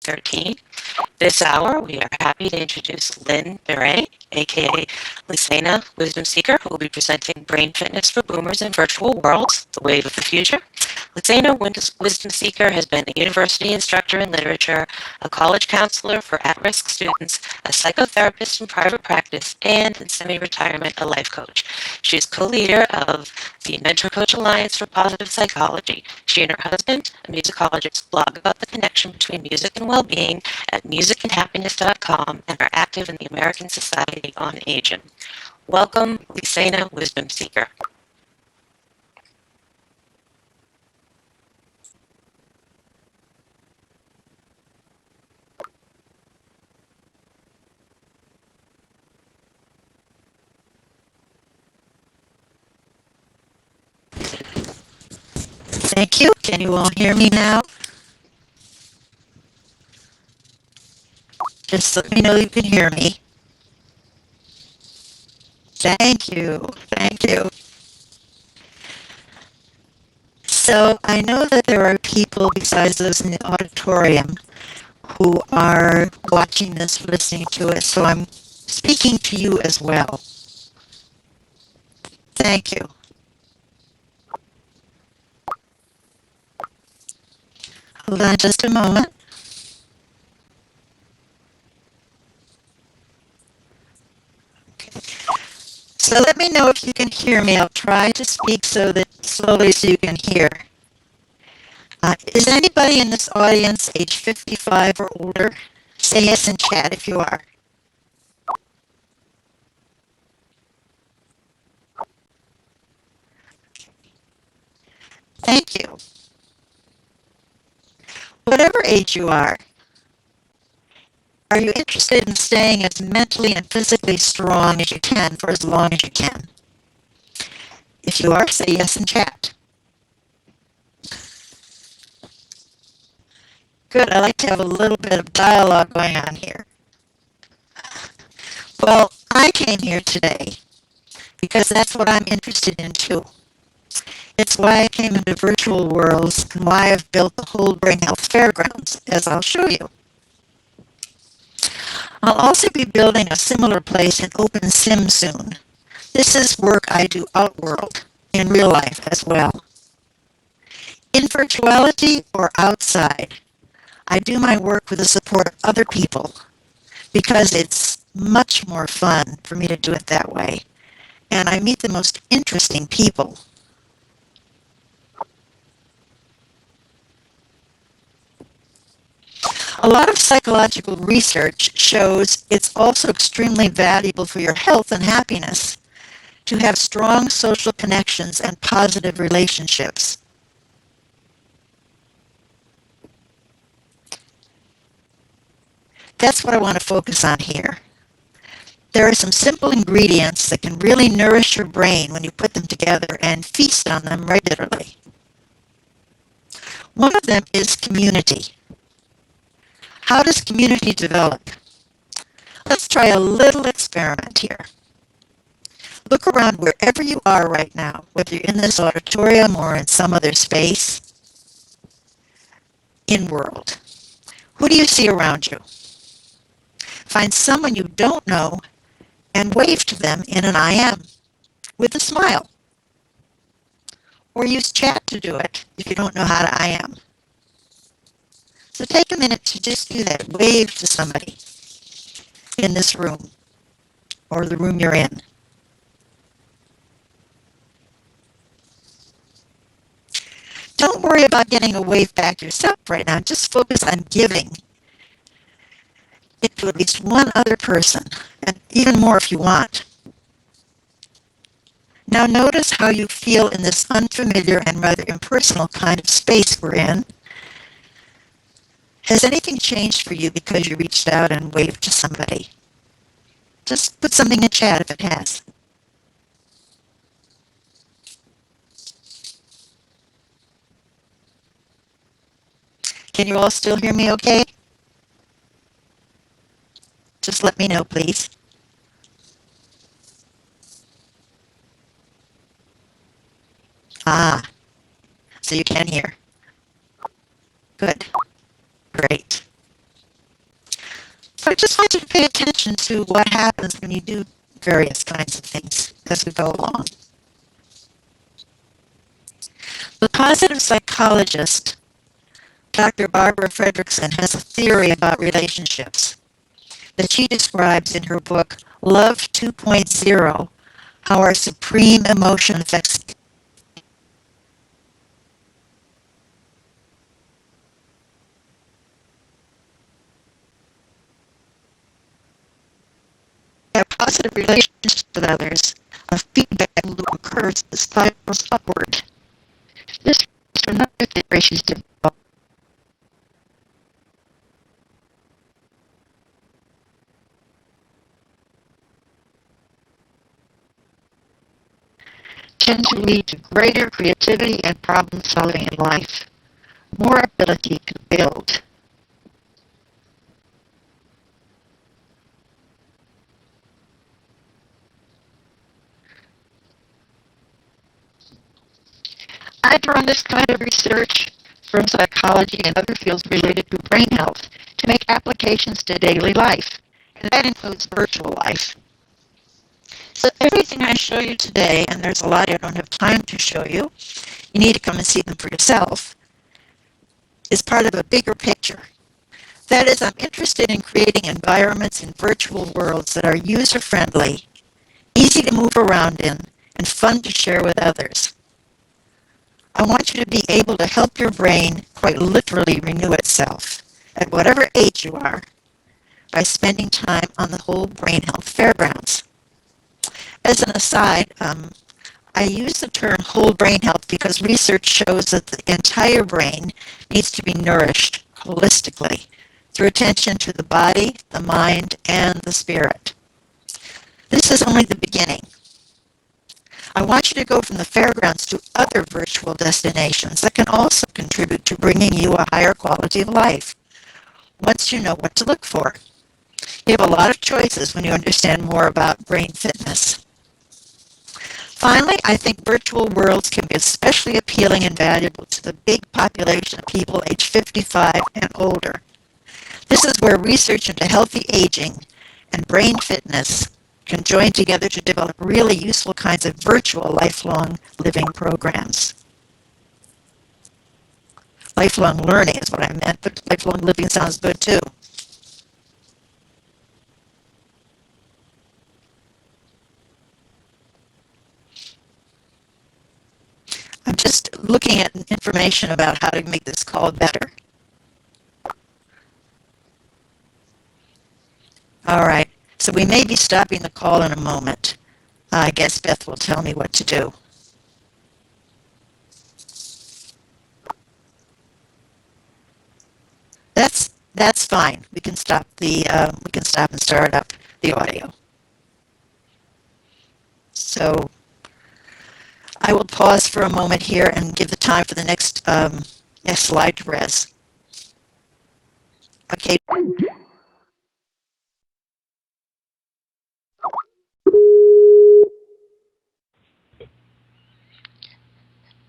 2013. This hour, we are happy to introduce Lynn Beret, aka Lysena Wisdom Seeker, who will be presenting Brain Fitness for Boomers in Virtual Worlds, the Wave of the Future. Lysena Wisdom Seeker has been a university instructor in literature, a college counselor for at-risk students, a psychotherapist in private practice, and in semi-retirement, a life coach. She is co-leader of the Mentor Coach Alliance for Positive Psychology. She and her husband, a musicologist, blog about the connection between music and well-being at musicandhappiness.com and are active in the American Society on Aging. Welcome, Lysena Wisdom Seeker. Thank you. Can you all hear me now? Just let me know you can hear me. Thank you. Thank you. So I know that there are people besides those in the auditorium who are watching this, listening to it, so I'm speaking to you as well. Thank you. Hold on just a moment. Okay. So let me know if you can hear me. I'll try to speak so you can hear. Is anybody in this audience age 55 or older? Say yes in chat if you are. Thank you. Whatever age you are you interested in staying as mentally and physically strong as you can for as long as you can? If you are, say yes in chat. Good, I like to have a little bit of dialogue going on here. Well, I came here today because that's what I'm interested in too. It's why I came into virtual worlds and why I've built the whole Brain Health Fairgrounds, as I'll show you. I'll also be building a similar place in OpenSim soon. This is work I do outworld, in real life as well. In virtuality or outside, I do my work with the support of other people because it's much more fun for me to do it that way. And I meet the most interesting people. A lot of psychological research shows it's also extremely valuable for your health and happiness to have strong social connections and positive relationships. That's what I want to focus on here. There are some simple ingredients that can really nourish your brain when you put them together and feast on them regularly. One of them is community. How does community develop? Let's try a little experiment here. Look around wherever you are right now, whether you're in this auditorium or in some other space, in world. Who do you see around you? Find someone you don't know and wave to them in an I am with a smile. Or use chat to do it if you don't know how to I am. So take a minute to just do that. Wave to somebody in this room or the room you're in. Don't worry about getting a wave back yourself right now. Just focus on giving it to at least one other person, and even more if you want. Now notice how you feel in this unfamiliar and rather impersonal kind of space we're in. Has anything changed for you because you reached out and waved to somebody? Just put something in chat if it has. Can you all still hear me okay? Just let me know, please. Ah, so you can hear. Good. Great. So I just want you to pay attention to what happens when you do various kinds of things as we go along. The positive psychologist, Dr. Barbara Fredrickson, has a theory about relationships that she describes in her book, Love 2.0, How Our Supreme Emotion Affects a positive relationship with others. A feedback loop occurs that spirals upward. This is another theory she's developed. Tend to lead to greater creativity and problem solving in life, more ability to build. I draw this kind of research from psychology and other fields related to brain health to make applications to daily life, and that includes virtual life. So everything I show you today, and there's a lot I don't have time to show you, you need to come and see them for yourself, is part of a bigger picture. That is, I'm interested in creating environments in virtual worlds that are user-friendly, easy to move around in, and fun to share with others. I want you to be able to help your brain quite literally renew itself at whatever age you are by spending time on the Whole Brain Health Fairgrounds. As an aside, I use the term whole brain health because research shows that the entire brain needs to be nourished holistically through attention to the body, the mind, and the spirit. This is only the beginning. I want you to go from the fairgrounds to other virtual destinations that can also contribute to bringing you a higher quality of life once you know what to look for. You have a lot of choices when you understand more about brain fitness. Finally, I think virtual worlds can be especially appealing and valuable to the big population of people age 55 and older. This is where research into healthy aging and brain fitness can join together to develop really useful kinds of virtual lifelong living programs. Lifelong learning is what I meant, but lifelong living sounds good too. I'm just looking at information about how to make this call better. All right, so we may be stopping the call in a moment. I guess Beth will tell me what to do. That's fine. We can stop and start up the audio. So I will pause for a moment here and give the time for the next slide to res. Okay.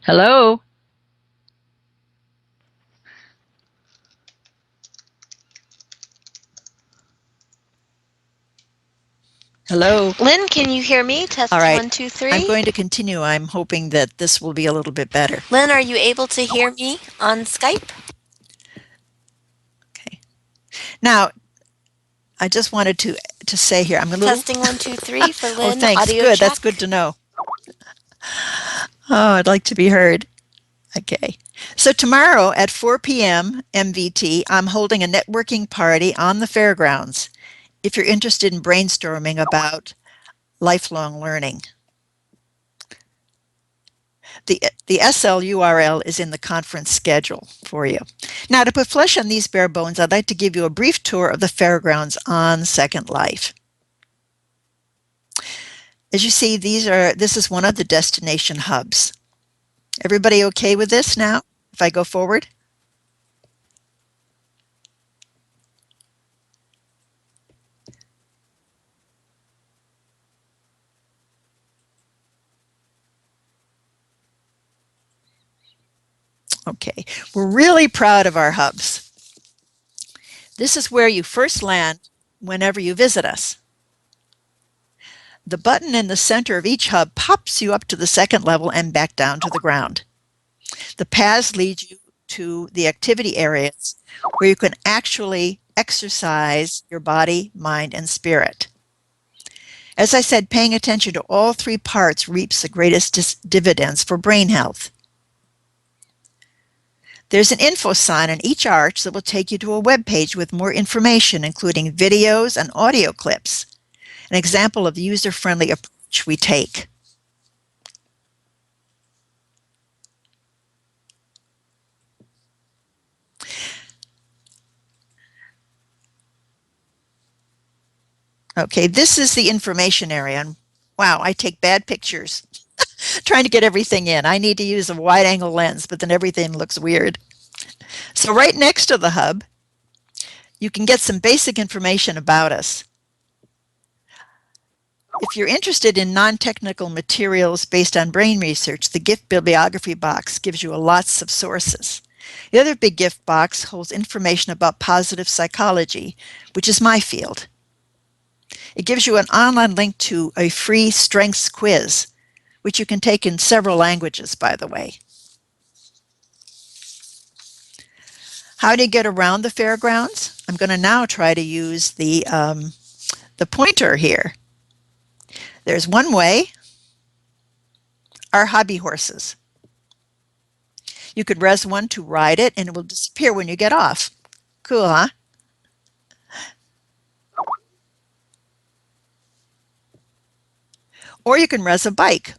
Hello? Hello. Lynn, can you hear me? Test All right. 1, 2, 3. I'm going to continue. I'm hoping that this will be a little bit better. Lynn, are you able to hear me on Skype? Okay. Now, I just wanted to say here, I'm a little... Testing 1, 2, 3 for Lynn. Oh, thanks. Audio Good. check. That's good to know. Oh, I'd like to be heard. Okay. So tomorrow at 4 p.m. MVT, I'm holding a networking party on the fairgrounds if you're interested in brainstorming about lifelong learning. The SL URL is in the conference schedule for you. Now, to put flesh on these bare bones, I'd like to give you a brief tour of the fairgrounds on Second Life. As you see, this is one of the destination hubs. Everybody okay with this now, if I go forward? Okay, we're really proud of our hubs. This is where you first land whenever you visit us. The button in the center of each hub pops you up to the second level and back down to the ground. The paths lead you to the activity areas where you can actually exercise your body, mind, and spirit. As I said, paying attention to all three parts reaps the greatest dividends for brain health. There's an info sign on each arch that will take you to a web page with more information, including videos and audio clips, an example of the user-friendly approach we take. Okay, this is the information area, and wow, I take bad pictures trying to get everything in. I need to use a wide-angle lens, but then everything looks weird. So right next to the hub, you can get some basic information about us. If you're interested in non-technical materials based on brain research, the gift bibliography box gives you lots of sources. The other big gift box holds information about positive psychology, which is my field. It gives you an online link to a free strengths quiz, which you can take in several languages, by the way. How do you get around the fairgrounds? I'm going to now try to use the pointer here. There's one way, our hobby horses. You could res one to ride it, and it will disappear when you get off. Cool, huh? Or you can res a bike.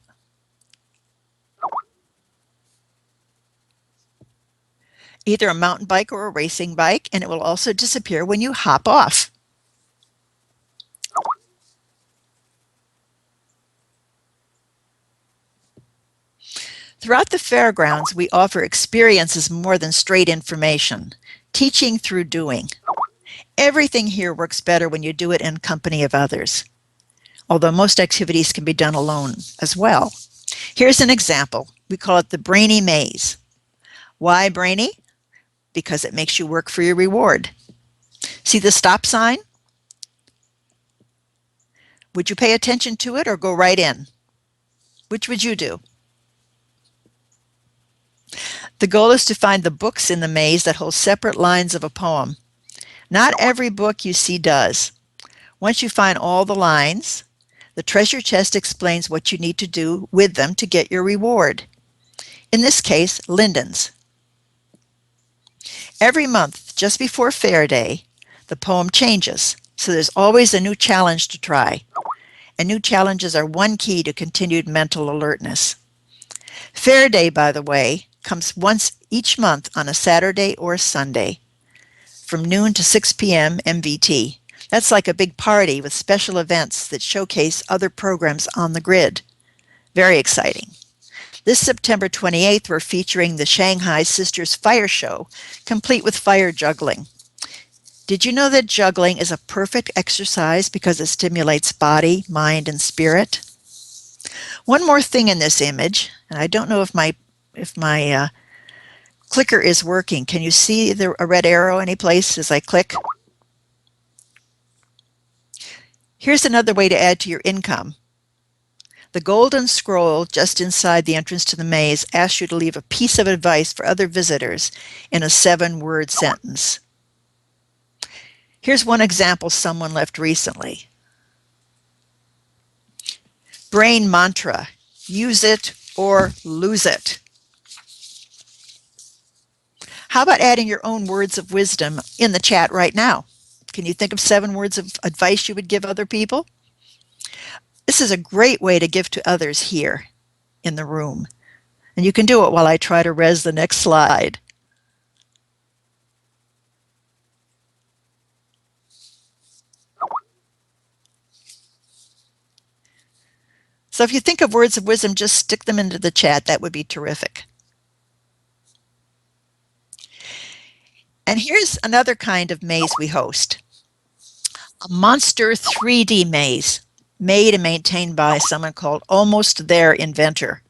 Either a mountain bike or a racing bike, and it will also disappear when you hop off. Throughout the fairgrounds, we offer experiences more than straight information, teaching through doing. Everything here works better when you do it in company of others, although most activities can be done alone as well. Here's an example. We call it the Brainy Maze. Why brainy? Because it makes you work for your reward. See the stop sign? Would you pay attention to it or go right in? Which would you do? The goal is to find the books in the maze that hold separate lines of a poem. Not every book you see does. Once you find all the lines, the treasure chest explains what you need to do with them to get your reward. In this case, Linden's. Every month, just before Fair Day, the poem changes, so there's always a new challenge to try. And new challenges are one key to continued mental alertness. Fair Day, by the way, comes once each month on a Saturday or a Sunday, from noon to 6 p.m. MVT. That's like a big party with special events that showcase other programs on the grid. Very exciting. This September 28th, we're featuring the Shanghai Sisters Fire Show, complete with fire juggling. Did you know that juggling is a perfect exercise because it stimulates body, mind, and spirit? One more thing in this image, and I don't know if my clicker is working. Can you see a red arrow any place as I click? Here's another way to add to your income. The golden scroll just inside the entrance to the maze asks you to leave a piece of advice for other visitors in a 7-word sentence. Here's one example someone left recently. Brain mantra, use it or lose it. How about adding your own words of wisdom in the chat right now? Can you think of 7 words of advice you would give other people? This is a great way to give to others here in the room. And you can do it while I try to res the next slide. So if you think of words of wisdom, just stick them into the chat. That would be terrific. And here's another kind of maze we host. A monster 3D maze made and maintained by someone called Almost There Inventor.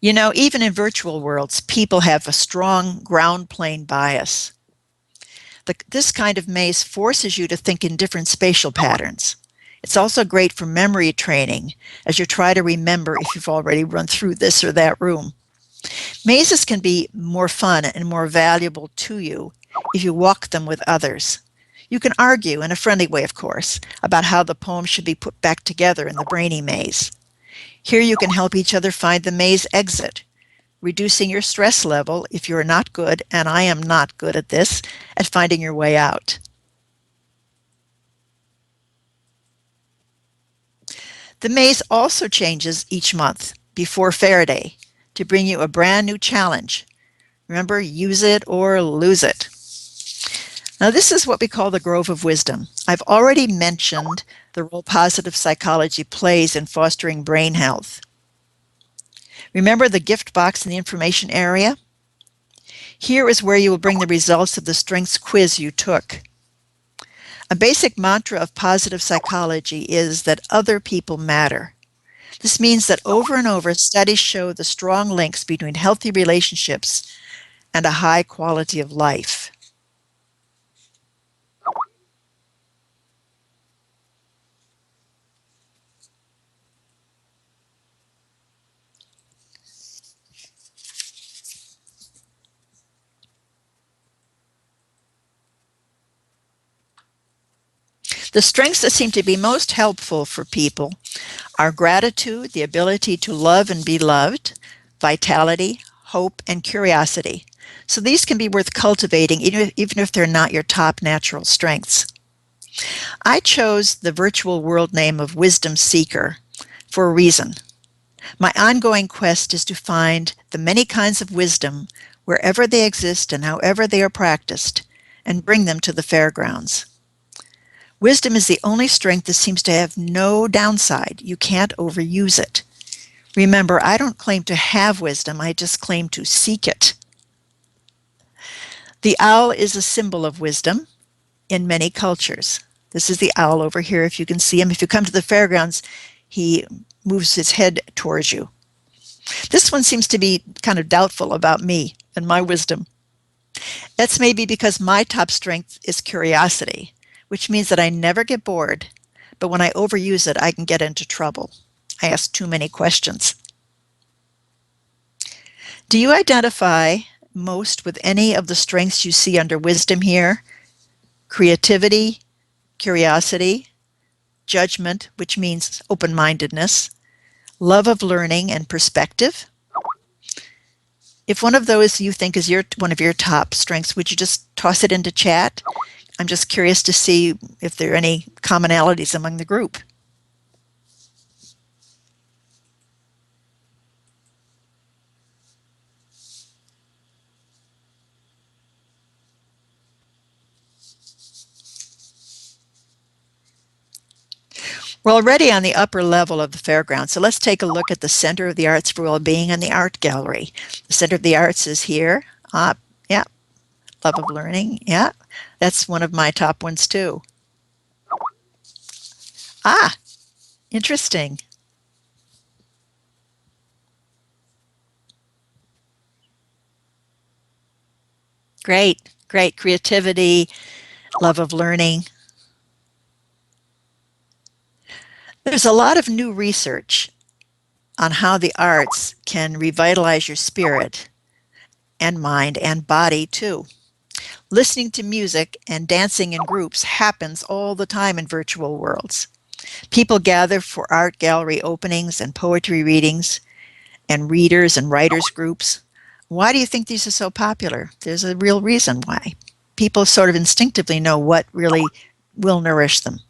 You know, even in virtual worlds, people have a strong ground plane bias. This kind of maze forces you to think in different spatial patterns. It's also great for memory training as you try to remember if you've already run through this or that room. Mazes can be more fun and more valuable to you if you walk them with others. You can argue, in a friendly way of course, about how the poem should be put back together in the brainy maze. Here you can help each other find the maze exit, reducing your stress level if you're not good, and I am not good at this, at finding your way out. The maze also changes each month before Fair Day to bring you a brand new challenge. Remember, use it or lose it. Now, this is what we call the Grove of Wisdom. I've already mentioned the role positive psychology plays in fostering brain health. Remember the gift box in the information area? Here is where you will bring the results of the strengths quiz you took. A basic mantra of positive psychology is that other people matter. This means that over and over, studies show the strong links between healthy relationships and a high quality of life. The strengths that seem to be most helpful for people are gratitude, the ability to love and be loved, vitality, hope, and curiosity. So these can be worth cultivating even if they're not your top natural strengths. I chose the virtual world name of Wisdom Seeker for a reason. My ongoing quest is to find the many kinds of wisdom wherever they exist and however they are practiced, and bring them to the fairgrounds. Wisdom is the only strength that seems to have no downside. You can't overuse it. Remember, I don't claim to have wisdom, I just claim to seek it. The owl is a symbol of wisdom in many cultures. This is the owl over here, if you can see him. If you come to the fairgrounds, he moves his head towards you. This one seems to be kind of doubtful about me and my wisdom. That's maybe because my top strength is curiosity, which means that I never get bored, but when I overuse it, I can get into trouble. I ask too many questions. Do you identify most with any of the strengths you see under wisdom here? Creativity, curiosity, judgment, which means open-mindedness, love of learning and perspective. If one of those you think is one of your top strengths, would you just toss it into chat? I'm just curious to see if there are any commonalities among the group. We're already on the upper level of the fairground, so let's take a look at the Center of the Arts for Wellbeing and the Art Gallery. The Center of the Arts is here. Yeah, love of learning. Yeah, that's one of my top ones too. Interesting. Great, great. Creativity, love of learning. There's a lot of new research on how the arts can revitalize your spirit and mind and body too. Listening to music and dancing in groups happens all the time in virtual worlds. People gather for art gallery openings and poetry readings and readers and writers groups. Why do you think these are so popular? There's a real reason why. People sort of instinctively know what really will nourish them.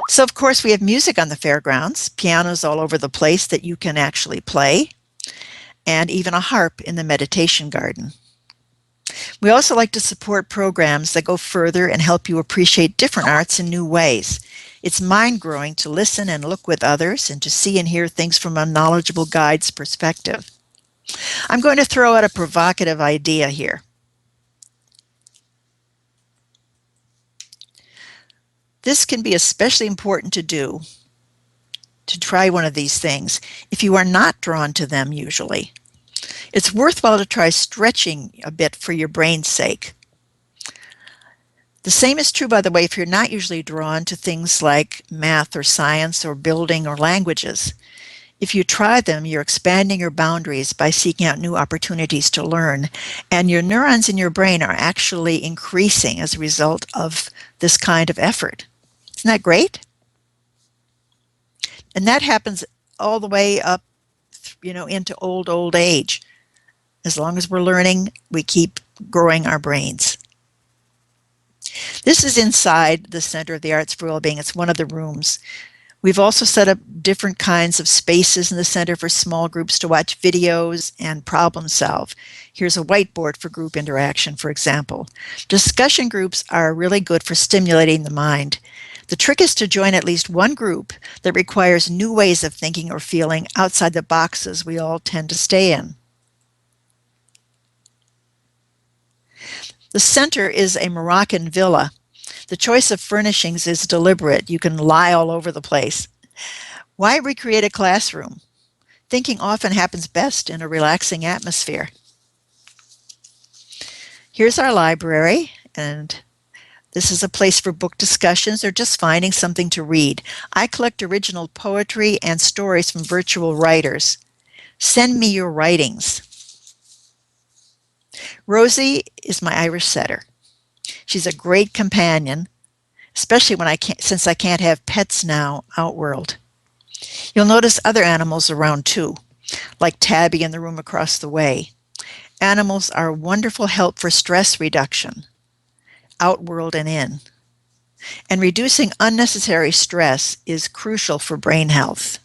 So, of course, we have music on the fairgrounds, pianos all over the place that you can actually play, and even a harp in the meditation garden. We also like to support programs that go further and help you appreciate different arts in new ways. It's mind-growing to listen and look with others and to see and hear things from a knowledgeable guide's perspective. I'm going to throw out a provocative idea here. This can be especially important to do to try one of these things if you are not drawn to them usually. It's worthwhile to try stretching a bit for your brain's sake. The same is true, by the way, if you're not usually drawn to things like math or science or building or languages. If you try them, you're expanding your boundaries by seeking out new opportunities to learn, and your neurons in your brain are actually increasing as a result of this kind of effort. Isn't that great? And that happens all the way up, into old age. As long as we're learning, we keep growing our brains. This is inside the Center of the Arts for Wellbeing. It's one of the rooms. We've also set up different kinds of spaces in the center for small groups to watch videos and problem solve. Here's a whiteboard for group interaction, for example. Discussion groups are really good for stimulating the mind. The trick is to join at least one group that requires new ways of thinking or feeling outside the boxes we all tend to stay in. The center is a Moroccan villa. The choice of furnishings is deliberate. You can lie all over the place. Why recreate a classroom? Thinking often happens best in a relaxing atmosphere. Here's our library, and this is a place for book discussions or just finding something to read. I collect original poetry and stories from virtual writers. Send me your writings. Rosie is my Irish setter. She's a great companion, especially since I can't have pets now outworld. You'll notice other animals around too, like Tabby in the room across the way. Animals are wonderful help for stress reduction, outworld and in. And reducing unnecessary stress is crucial for brain health.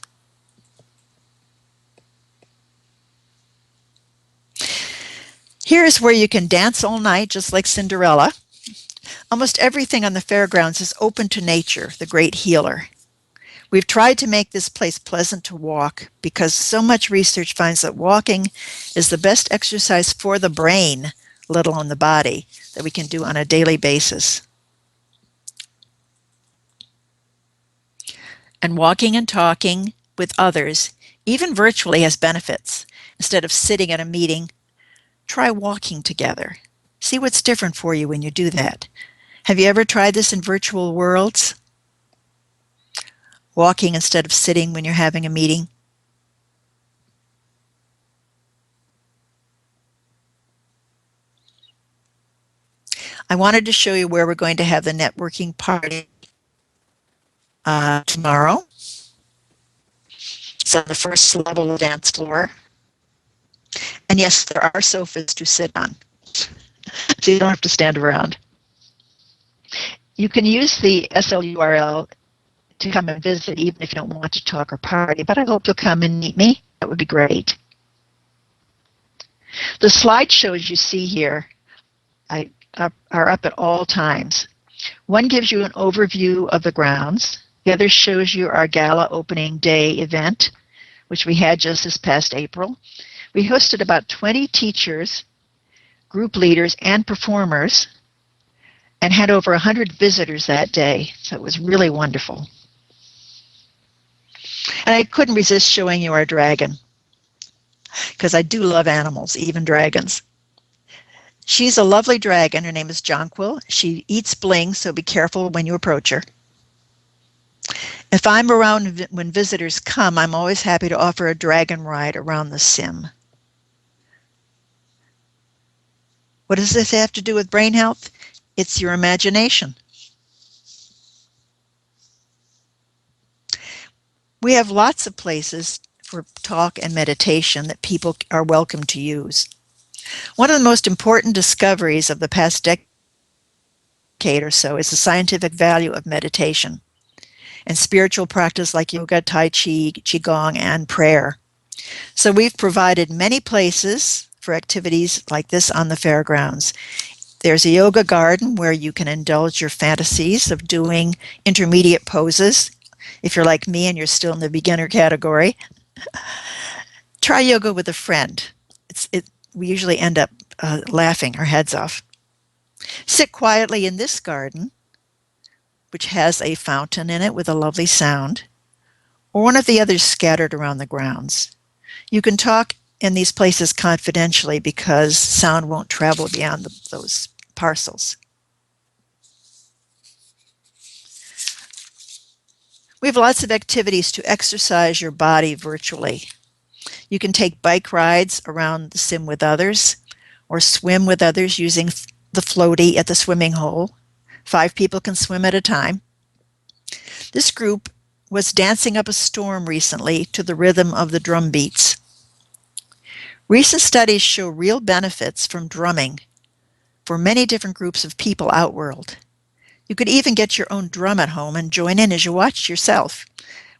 Here's where you can dance all night, just like Cinderella. Almost everything on the fairgrounds is open to nature, the great healer. We've tried to make this place pleasant to walk because so much research finds that walking is the best exercise for the brain, let alone the body, that we can do on a daily basis. And walking and talking with others, even virtually, has benefits. Instead of sitting at a meeting, try walking together. See what's different for you when you do that. Have you ever tried this in virtual worlds? Walking instead of sitting when you're having a meeting? I wanted to show you where we're going to have the networking party tomorrow. It's on the first level of the dance floor. And yes, there are sofas to sit on, so you don't have to stand around. You can use the SLURL to come and visit, even if you don't want to talk or party, but I hope you'll come and meet me. That would be great. The slideshows you see here are up at all times. One gives you an overview of the grounds. The other shows you our gala opening day event, which we had just this past April. We hosted about 20 teachers, group leaders, and performers, and had over 100 visitors that day, so it was really wonderful. And I couldn't resist showing you our dragon, because I do love animals, even dragons. She's a lovely dragon. Her name is Jonquil. She eats bling, so be careful when you approach her. If I'm around when visitors come, I'm always happy to offer a dragon ride around the sim. What does this have to do with brain health? It's your imagination. We have lots of places for talk and meditation that people are welcome to use. One of the most important discoveries of the past decade or so is the scientific value of meditation and spiritual practice like yoga, tai chi, qigong, and prayer. So we've provided many places for activities like this on the fairgrounds. There's a yoga garden where you can indulge your fantasies of doing intermediate poses. If you're like me and you're still in the beginner category, try yoga with a friend. We usually end up laughing our heads off. Sit quietly in this garden, which has a fountain in it with a lovely sound, or one of the others scattered around the grounds. You can talk in these places confidentially because sound won't travel beyond those parcels. We have lots of activities to exercise your body virtually. You can take bike rides around the sim with others, or swim with others using the floaty at the swimming hole. 5 people can swim at a time. This group was dancing up a storm recently to the rhythm of the drum beats. Recent studies show real benefits from drumming for many different groups of people outworld. You could even get your own drum at home and join in as you watched yourself.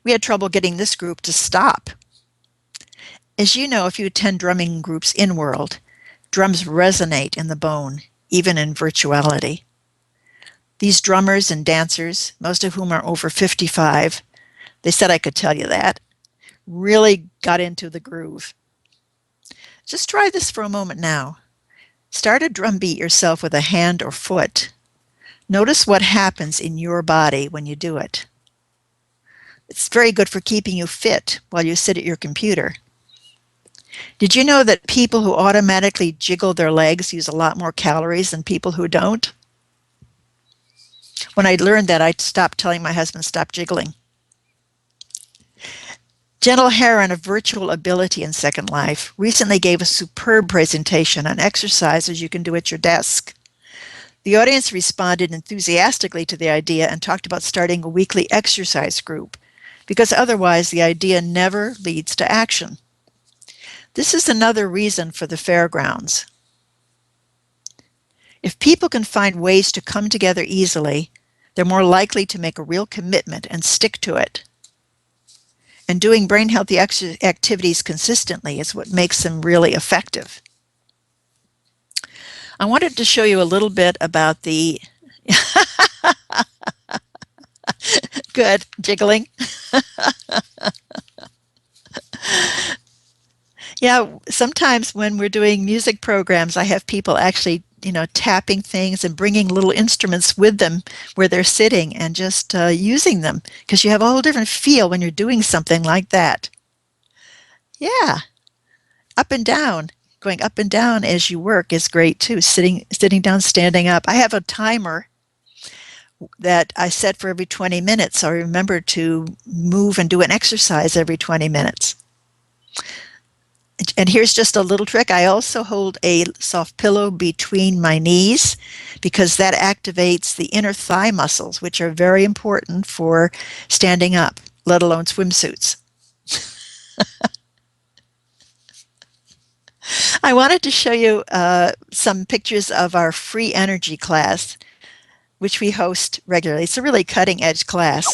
We had trouble getting this group to stop. As you know, if you attend drumming groups in-world, drums resonate in the bone, even in virtuality. These drummers and dancers, most of whom are over 55, they said I could tell you that, really got into the groove. Just try this for a moment now. Start a drum beat yourself with a hand or foot. Notice what happens in your body when you do it. It's very good for keeping you fit while you sit at your computer. Did you know that people who automatically jiggle their legs use a lot more calories than people who don't? When I learned that, I stopped telling my husband, stop jiggling. Gentle Heron of Virtual Ability in Second Life recently gave a superb presentation on exercises you can do at your desk. The audience responded enthusiastically to the idea and talked about starting a weekly exercise group, because otherwise the idea never leads to action. This is another reason for the fairgrounds. If people can find ways to come together easily, they're more likely to make a real commitment and stick to it. And doing brain healthy activities consistently is what makes them really effective. I wanted to show you a little bit about the good jiggling. Yeah, sometimes when we're doing music programs, I have people actually, tapping things and bringing little instruments with them where they're sitting and just using them, because you have a whole different feel when you're doing something like that. Yeah, up and down. Going up and down as you work is great too. Sitting down, standing up. I have a timer that I set for every 20 minutes. So I remember to move and do an exercise every 20 minutes. And here's just a little trick. I also hold a soft pillow between my knees because that activates the inner thigh muscles, which are very important for standing up, let alone swimsuits. I wanted to show you some pictures of our free energy class, which we host regularly. It's a really cutting-edge class.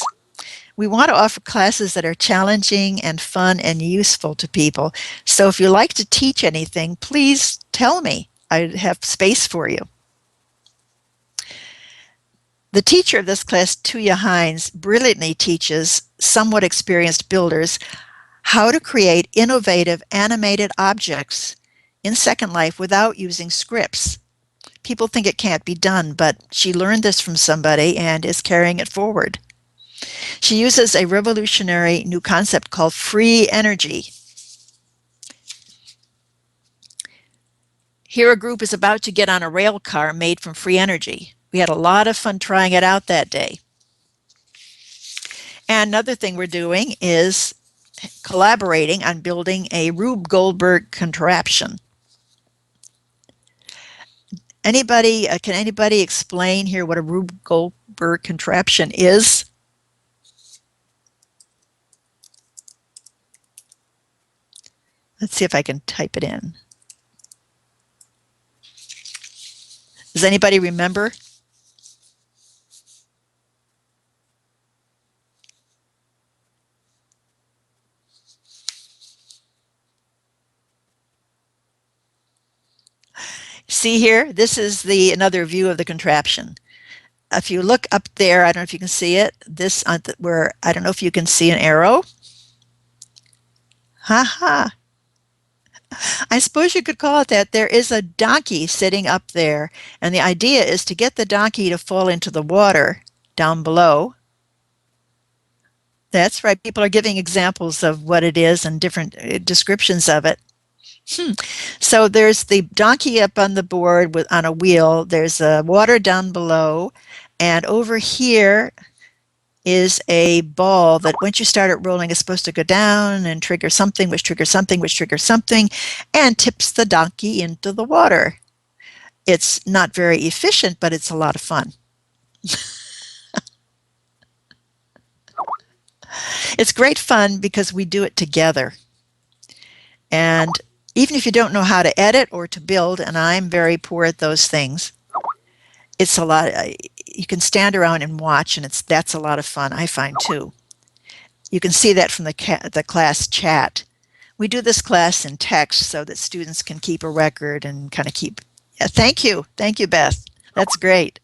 We want to offer classes that are challenging and fun and useful to people. So if you like to teach anything, please tell me. I have space for you. The teacher of this class, Tuya Hines, brilliantly teaches somewhat experienced builders how to create innovative animated objects in Second Life without using scripts. People think it can't be done, but she learned this from somebody and is carrying it forward. She uses a revolutionary new concept called free energy. Here a group is about to get on a rail car made from free energy. We had a lot of fun trying it out that day. And another thing we're doing is collaborating on building a Rube Goldberg contraption. Can anybody explain here what a Rube Goldberg contraption is? Let's see if I can type it in. Does anybody remember? See here, this is another view of the contraption. If you look up there, I don't know if you can see it. I don't know if you can see an arrow. Ha. I suppose you could call it that. There is a donkey sitting up there, and the idea is to get the donkey to fall into the water down below. That's right. People are giving examples of what it is and different descriptions of it. So there's the donkey up on the board on a wheel. There's water down below. And over here is a ball that once you start it rolling is supposed to go down and trigger something, which triggers something, which triggers something, and tips the donkey into the water. It's not very efficient, but it's a lot of fun. It's great fun because we do it together. And even if you don't know how to edit or to build, and I'm very poor at those things, it's a lot. You can stand around and watch, and that's a lot of fun, I find, too. You can see that from the class chat. We do this class in text so that students can keep a record and kind of keep. Yeah, thank you. Thank you, Beth. That's great.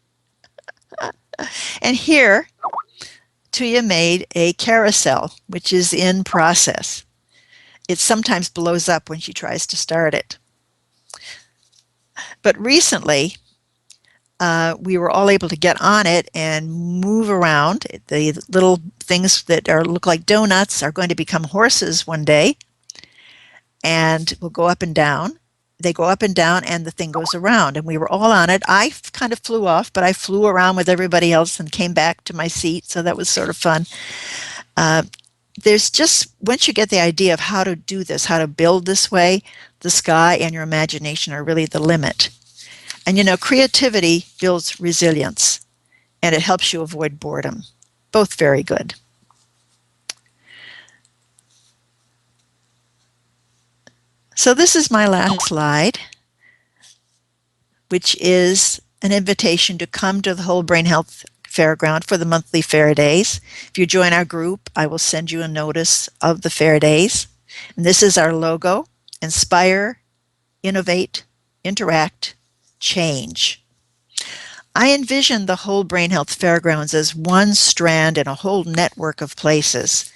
And here, Tuya made a carousel, which is in process. It sometimes blows up when she tries to start it. But recently, we were all able to get on it and move around. The little things that look like donuts are going to become horses one day and will go up and down. They go up and down and the thing goes around, and we were all on it. I kind of flew off, but I flew around with everybody else and came back to my seat, so that was sort of fun. There's just, once you get the idea of how to do this, how to build this way, the sky and your imagination are really the limit. And you know, creativity builds resilience, and it helps you avoid boredom. Both very good. So this is my last slide, which is an invitation to come to the Whole Brain Health Fairground for the monthly fair days. If you join our group, I will send you a notice of the fair days. And this is our logo: inspire, innovate, interact, change. I envision the Whole Brain Health Fairgrounds as one strand in a whole network of places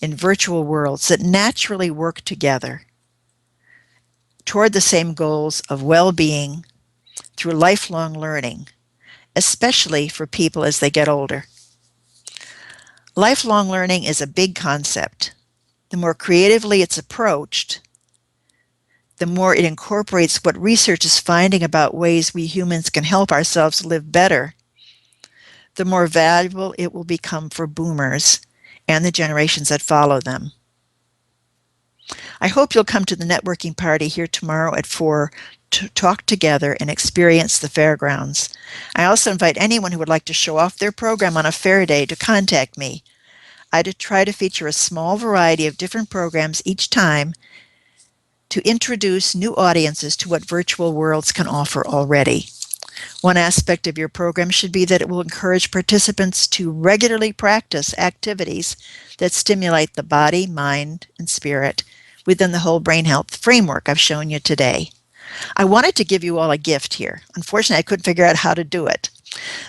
in virtual worlds that naturally work together toward the same goals of well-being through lifelong learning, especially for people as they get older. Lifelong learning is a big concept. The more creatively it's approached, the more it incorporates what research is finding about ways we humans can help ourselves live better, the more valuable it will become for boomers and the generations that follow them. I hope you'll come to the networking party here tomorrow at 4 to talk together and experience the fairgrounds. I also invite anyone who would like to show off their program on a fair day to contact me. I try to feature a small variety of different programs each time to introduce new audiences to what virtual worlds can offer already. One aspect of your program should be that it will encourage participants to regularly practice activities that stimulate the body, mind, and spirit within the whole brain health framework I've shown you today. I wanted to give you all a gift here. Unfortunately, I couldn't figure out how to do it.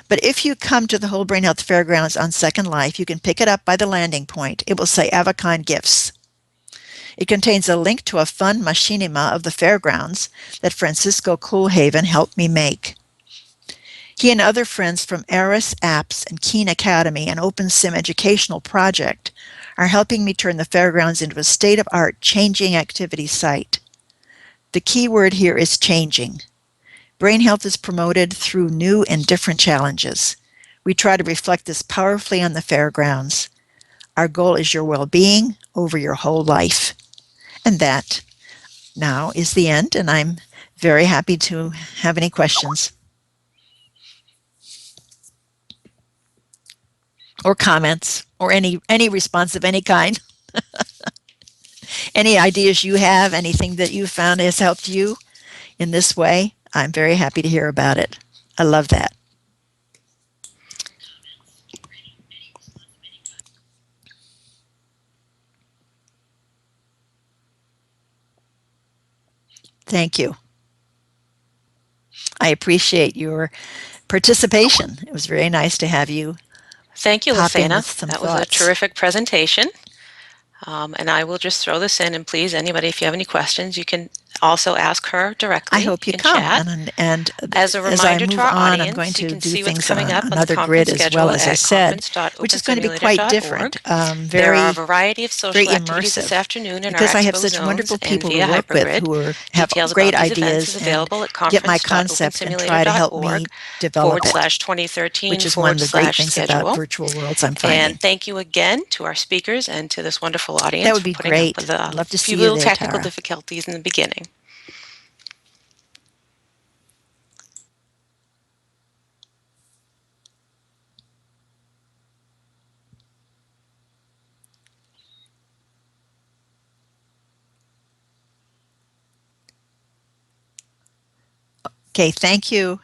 But if you come to the Whole Brain Health Fairgrounds on Second Life, you can pick it up by the landing point. It will say Avacon Gifts. It contains a link to a fun machinima of the fairgrounds that Francisco Coolhaven helped me make. He and other friends from Eris Apps and Keen Academy, an OpenSim educational project, are helping me turn the fairgrounds into a state-of-art changing activity site. The key word here is changing. Brain health is promoted through new and different challenges. We try to reflect this powerfully on the fairgrounds. Our goal is your well-being over your whole life. And that now is the end, and I'm very happy to have any questions or comments or any response of any kind. Any ideas you have, anything that you found has helped you in this way, I'm very happy to hear about it. I love that. Thank you. I appreciate your participation. It was very nice to have you. Thank you, Pop in Lisana. with some That was a thoughts. terrific presentation. And I will just throw this in, and please, anybody, if you have any questions, you can Also ask her directly I hope you in come. chat. And As a as I reminder move to our on, I'm audience, going you to can do see what's things coming on up on the another grid conference as well, schedule as I at said, which is going to be quite different. conference.opensimulator.org. There are a Very, variety of very social activities this immersive, afternoon in our because I have Expo such zones wonderful and people to via work with Hypergrid. who have Details great about these events ideas is and available at get my concept and try to help me conference.opensimulator.org develop it, /2013 which is one of the great things about schedule. virtual worlds I'm finding. And thank you again to our speakers and to this wonderful That audience would for be putting up great. with I'd a love to few see you little there, technical Tara. difficulties in the beginning. Okay, thank you.